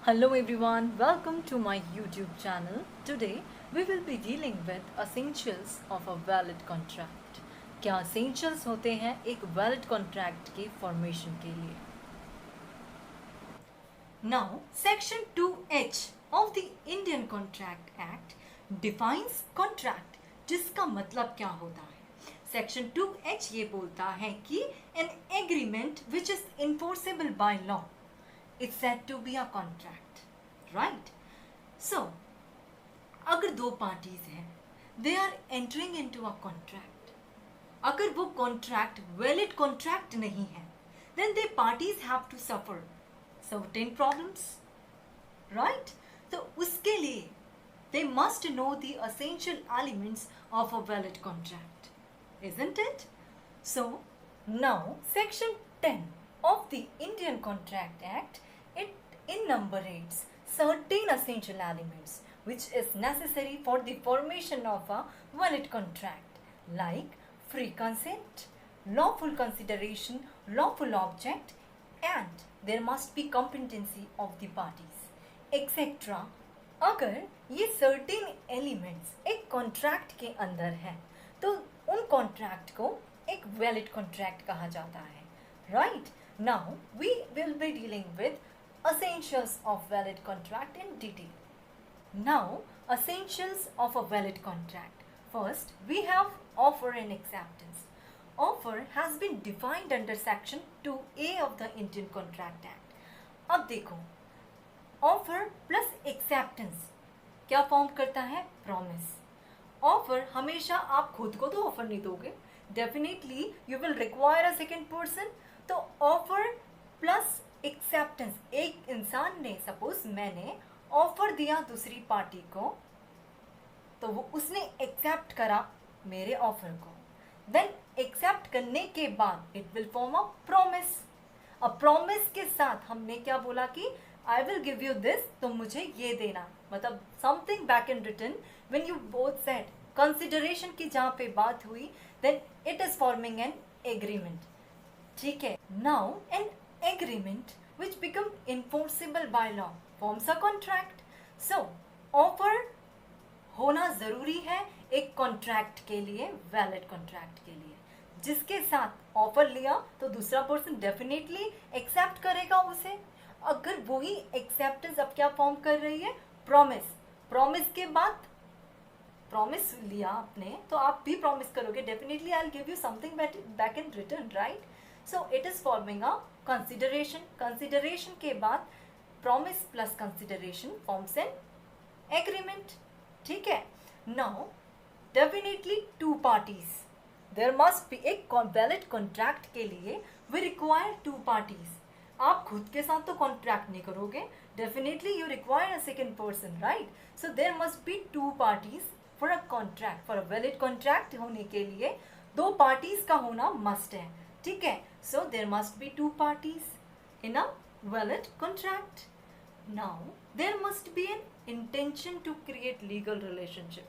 Hello everyone, welcome to my YouTube channel. Today we will be dealing with essentials of a valid contract. क्या essentials होते हैं एक valid contract के formation के लिए? Now, Section 2H of the Indian Contract Act defines contract, जिसका मतलब क्या होता है? Section 2H ये बोलता है कि an agreement which is enforceable by law is said to be a contract, right? So, अगर दो parties हैं, they are entering into a contract. अगर वो contract valid contract नहीं है, then the parties have to suffer certain problems, right? तो उसके लिए they must know the essential elements of a valid contract, isn't it? So, now Section 10 of the Indian Contract Act, it enumerates certain essential elements which is necessary for the formation of a valid contract, like free consent, lawful consideration, lawful object, and there must be competency of the parties, etc. अगर ये certain elements एक contract के अंदर है तो उन contract को एक valid contract कहा जाता है, right? Now we will be dealing with essentials of valid contract in detail. Now, essentials of a valid contract. First, we have offer and acceptance. Offer has been defined under Section 2A of the Indian Contract Act. अब देखो, offer plus acceptance क्या form करता है? Promise. Offer हमेशा आप खुद को तो ऑफर नहीं दोगे. Definitely you will require a second person. तो offer plus एक्सेप्टेंस, एक इंसान ने सपोज मैंने ऑफर दिया दूसरी पार्टी को तो वो उसने एक्सेप्ट करा मेरे ऑफर को, देन एक्सेप्ट करने के बाद it will form a promise. अब प्रॉमिस के साथ हमने क्या बोला कि I will give you this, तो मुझे ये देना, मतलब something back in return. When you both said consideration की जहाँ पे बात हुई, then it is forming an agreement. ठीक है. Now an agreement which become enforceable by law forms a contract. So, offer होना ज़रूरी है एक कॉन्ट्रैक्ट के लिए, वैलिड कॉन्ट्रैक्ट के लिए. जिसके साथ ऑफर लिया तो दूसरा पर्सन डेफिनेटली एक्सेप्ट करेगा उसे. अगर वही एक्सेप्टेंस अब क्या फॉर्म कर रही है? प्रॉमिस. प्रॉमिस के बाद प्रॉमिस लिया आपने तो आप भी प्रॉमिस करोगे, definitely I will give you something back in return, right? So it is forming a consideration. Consideration के बाद promise plus consideration forms an agreement. ठीक है. Now definitely two parties, there must be. एक valid contract के लिए we require to parties. आप खुद के साथ तो कॉन्ट्रैक्ट नहीं करोगे, definitely you require a second person, right? So there must be two parties for a contract. For a valid contract होने के लिए दो पार्टीज का होना मस्ट है. ठीक है. So there must be two parties in a valid contract. Now there must be an intention to create legal relationship.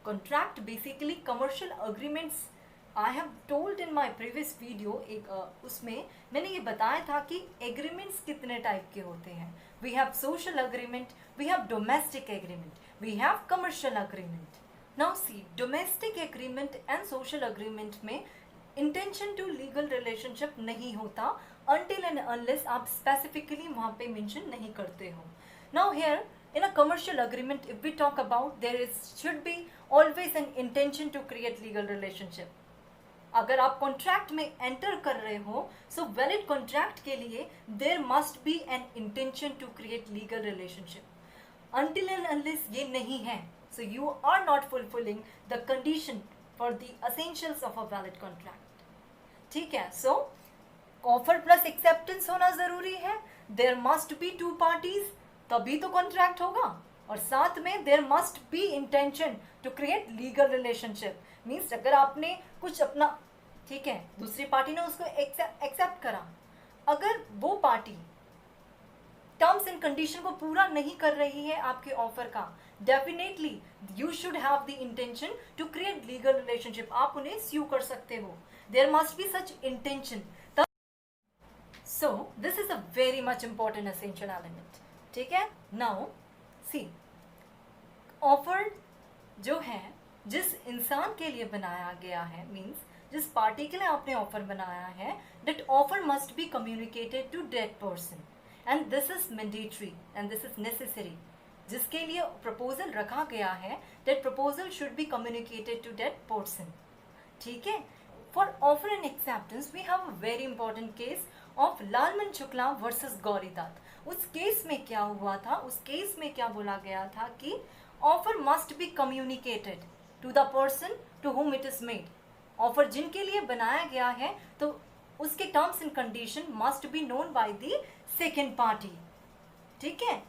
Contract basically commercial agreements. I have told in my previous video, एक उसमें मैंने ये बताया था कि agreements कितने type के होते हैं. We have social agreement, we have domestic agreement, we have commercial agreement. Now see, domestic agreement and social agreement में इंटेंशन टू लीगल रिलेशनशिप नहीं होता until and unless आप स्पेसिफिकली वहाँ पे मेंशन नहीं करते हो. Now here in a commercial agreement, if we talk about, there should be always an intention to create legal relationship. अगर आप कॉन्ट्रैक्ट में एंटर कर रहे हो, सो वैलिड कॉन्ट्रैक्ट के लिए there must be an intention to create legal relationship. until and unless ये नहीं है, so you are not fulfilling the condition for the essentials of a valid contract. ठीक है. सो ऑफर प्लस एक्सेप्टेंस होना जरूरी है. There must be two parties, तभी तो कॉन्ट्रैक्ट होगा. और साथ में there must be intention to create legal relationship. Means अगर आपने कुछ अपना, ठीक है, दूसरी पार्टी ने उसको एक्सेप्ट करा, अगर वो पार्टी टर्म्स एंड कंडीशन को पूरा नहीं कर रही है आपके ऑफर का, definitely you should have the intention to create legal relationship. आप उन्हें स्यू कर सकते हो. There must be such intention. So this is a very much important essential element. ठीक है। नाउ सी, ऑफर जो है जिस इंसान के लिए बनाया गया है, मीन्स जिस पार्टी के लिए आपने ऑफर बनाया है, that offer must be communicated to that person and this is mandatory and this is necessary. जिसके लिए प्रपोजल रखा गया है, that proposal should be communicated to that person. ठीक है। For offer and acceptance we have a very important case of Lalman Shukla versus Gauridutt. उस case में क्या हुआ था, उस केस में क्या बोला गया था कि offer must be communicated to the person to whom it is made. Offer जिनके लिए बनाया गया है तो उसके terms and condition must be known by the second party. ठीक है।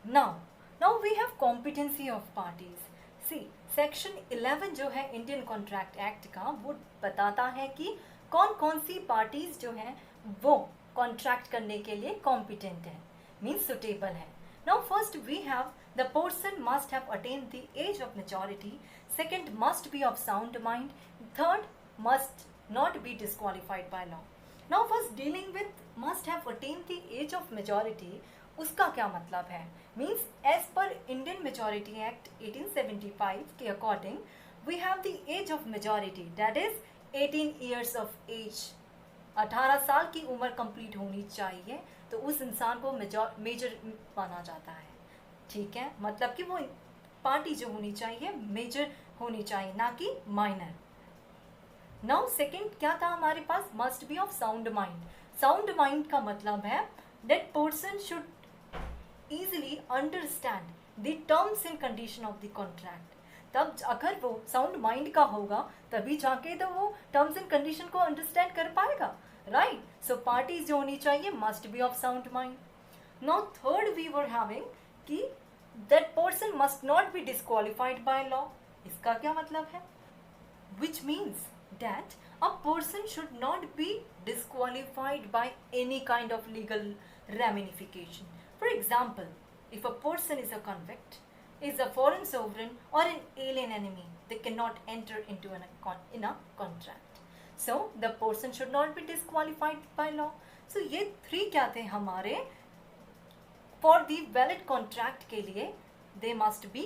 Now we have competency of parties. See, section 11 जो है इंडियन कॉन्ट्रैक्ट एक्ट का, वो बताता है कि कौन कौन सी पार्टीज जो है वो कॉन्ट्रैक्ट करने के लिए कॉम्पिटेंट है, मीन्स सुटेबल है। Now first we have the person must have attained the age of majority, second must be of sound mind, third must not be disqualified by law. Now first dealing with must have attained the age of majority, उसका क्या मतलब है? Means as per Indian Majority Act 1875 के according we have the age of majority, that is 18 years of age. 18 साल की उम्र complete होनी चाहिए तो उस इंसान को मेजर माना जाता है। ठीक है, मतलब कि वो पार्टी जो होनी चाहिए मेजर होनी चाहिए, ना कि माइनर। नाउ सेकंड क्या था हमारे पास, must be of sound mind. Sound mind का मतलब है that person should easily understand the terms and condition of the contract। तब अगर वो साउंड माइंड का होगा तभी जाके तो वो टर्म्स एंड कंडीशन को अंडरस्टैंड कर पाएगा, राइट। सो पार्टीज जो होनी चाहिए must be of sound mind. Now third we were having कि that person must not be disqualified by law. इसका क्या मतलब है, which means that a person should not be disqualified by any kind of legal ramification. For example, if a person is a convict, is a foreign sovereign or an alien enemy, they cannot enter into in a contract. So the person should not be disqualified by law. So ये 3 क्या थे हमारे for the valid contract के लिए, they must be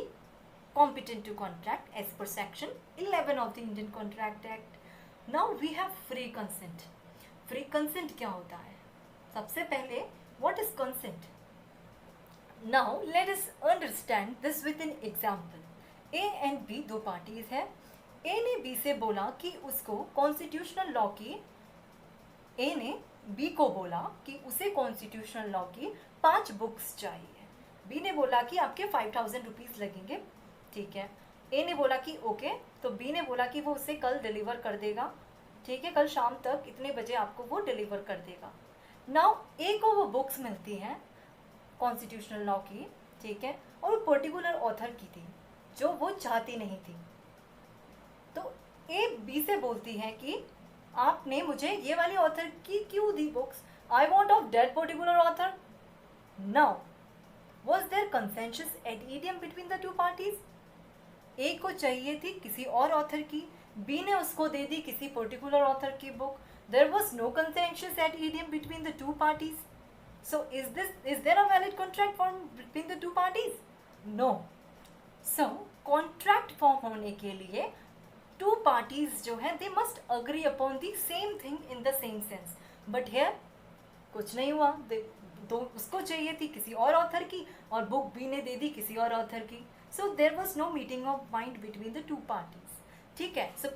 competent to contract as per section 11 of the Indian Contract Act. Now we have free consent. Free consent क्या होता है? सबसे पहले what is consent? Now let us understand this with an example. A and B दो parties हैं। A ने B से बोला कि उसको कॉन्स्टिट्यूशनल लॉ की, A ने B को बोला कि उसे कॉन्स्टिट्यूशनल लॉ की 5 बुक्स चाहिए। B ने बोला कि आपके 5000 रुपीज लगेंगे। ठीक है, A ने बोला कि ओके, तो B ने बोला कि वो उसे कल डिलीवर कर देगा। ठीक है, कल शाम तक इतने बजे आपको वो डिलीवर कर देगा। नाउ ए को वो बुक्स मिलती हैं कॉन्स्टिट्यूशनल लॉ की, ठीक है, और वो पर्टिकुलर ऑथर की थी जो वो चाहती नहीं थी। तो ए बी से बोलती है कि आपने मुझे ये वाली ऑथर की क्यों दी books, I want of that particular author. Now was there consensus at idem between the 2 parties. A को चाहिए थी किसी और ऑथर की, बी ने उसको दे दी किसी पर्टिकुलर ऑथर की book. There was no consensus at idiom between the 2 parties. So is there a valid contract form between the 2 parties? No. So contract form होने के लिए 2 parties जो हैं they must agree upon the same thing in the same sense. But here कुछ नहीं हुआ। तो उसको चाहिए थी किसी और ऑथर की और बुक बी ने दे दी किसी और ऑथर की। So there was no meeting of mind between the 2 parties. ठीक है, so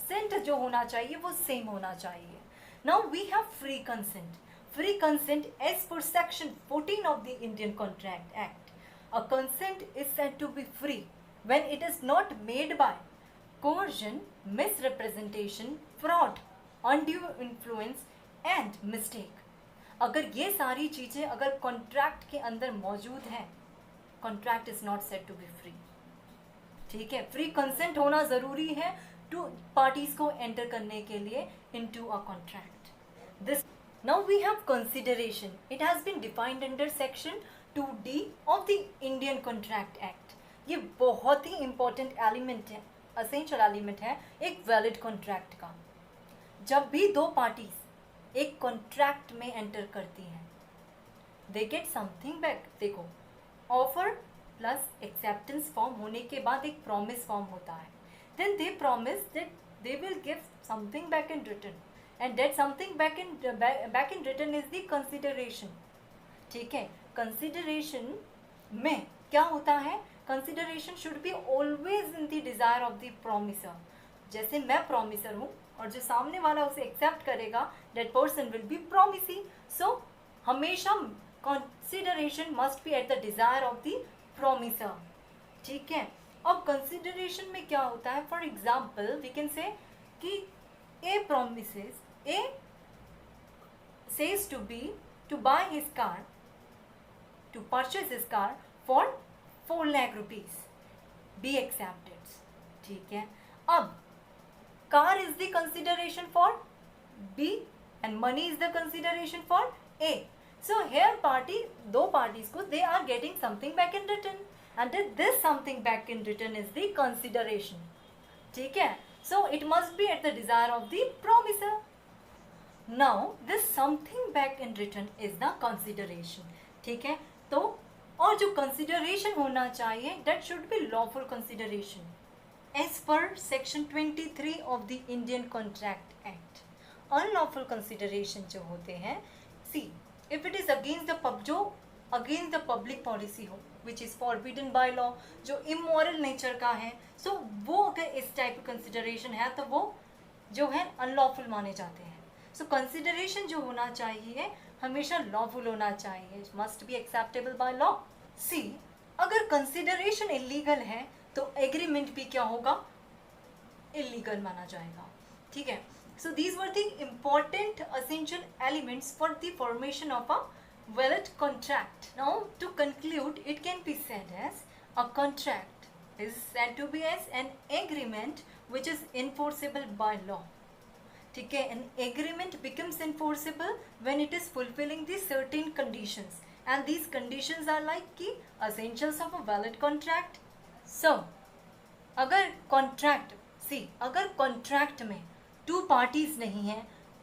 कंसेंट जो होना चाहिए वो सेम होना चाहिए। Now we have free consent. Free consent as per section 14 of the Indian contract act, a consent is said to be free when it is not made by coercion, misrepresentation, fraud, undue influence and mistake। अगर ये सारी चीजें अगर contract के अंदर मौजूद हैं, contract is not said to be free. ठीक है, फ्री कंसेंट होना जरूरी है टू पार्टीज को एंटर करने के लिए into a contract. This now we have consideration. It has been defined under section 2D of the Indian contract act. ये बहुत ही इंपॉर्टेंट एलिमेंट है, असेंशियल एलिमेंट है एक वैलिड कॉन्ट्रैक्ट का। जब भी 2 पार्टीज एक कॉन्ट्रैक्ट में एंटर करती हैं दे गेट समथिंग बैक. देखो, ऑफर प्लस एक्सेप्टेंस फॉर्म होने के बाद एक प्रॉमिस फॉर्म होता है. Then they promise that they will give something back in return, and that something back in return is the consideration. ठीक है, कंसिडरेशन में क्या होता है, consideration should be always in the desire of the promisor. जैसे मैं promiser हूँ और जो सामने वाला उसे एक्सेप्ट करेगा, that person will be promisee. सो हमेशा consideration must be at the desire of the promiser. ठीक है, अब कंसिडरेशन में क्या होता है, for example we can say कि A promises, A says to B to buy his car, to purchase his car for 4 lakh rupees. B accepted. ठीक है, अब car is the consideration for B and money is the consideration for A. So here दो parties को they are getting something back in return, and this something back in return is the consideration. ठीक है, so it must be at the desire of the promiser. Now this something back in return is the consideration. ठीक है, तो और जो consideration होना चाहिए that should be lawful consideration. As per section 23 of the Indian Contract Act, unlawful consideration जो होते हैं, see if it is against the public policy हो, which is forbidden by law, जो immoral nature का है, so वो अगर इस type of consideration है तो वो जो है unlawful माने जाते हैं. So consideration जो होना चाहिए हमेशा lawful होना चाहिए, must be acceptable by law. See, अगर consideration illegal है तो agreement भी क्या होगा, illegal माना जाएगा. ठीक है, so these were the important essential elements for the formation of a valid contract. Now to conclude, it can be said as a contract is said to be as an agreement which is enforceable by law. ठीक है, an agreement becomes enforceable when it is fulfilling the certain conditions, and these conditions are like key essentials of a valid contract. So अगर contract में two parties नहीं है,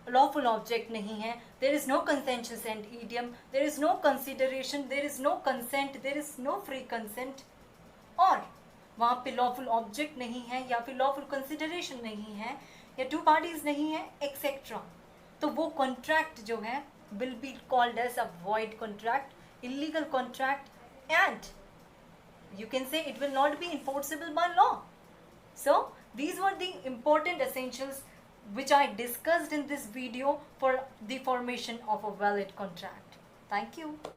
lawful object नहीं है, there is no consensus and idiom, there is no consideration, there is no consent, there is no free consent, और वहाँ पे lawful object नहीं है या फिर lawful consideration नहीं है या two parties नहीं है etc., तो वो contract जो है will be called as a void contract, illegal contract, and you can say it will not be enforceable by law. So these were the important essentials which I discussed in this video for the formation of a valid contract. Thank you.